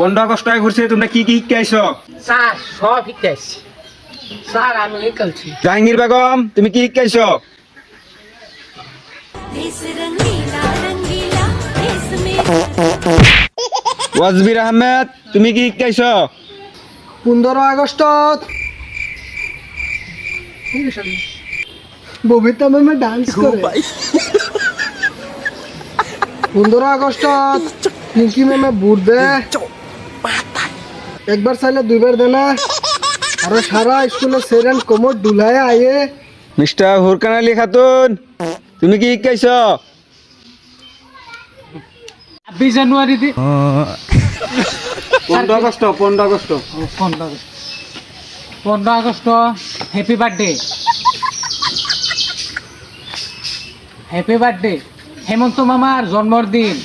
15 August ঘুরছে, তোমরা কি কি শিখাইছো? স্যার সব শিখাইছি স্যার, আমি শিখাইছি। জাহাঙ্গীর বেগম, তুমি কি শিখাইছো? ওয়াজবির আহমেদ, তুমি কি শিখাইছো? 15 আগস্টত ববিতা ম্যামে ডান্স করে। 15 আগস্টত পিঙ্কি ম্যামে বুট দে, একবার চাইলে দুইবার দে না, আর সারা স্কুলে সেরেন কোমর দুলায় আয়ে। মিস্টার হুরকান আলী খাতুন, তুমি কি শিখাইছো? 20 January 15 August 15 August happy birthday. Happy birthday Hemanta মামার জন্মদিন।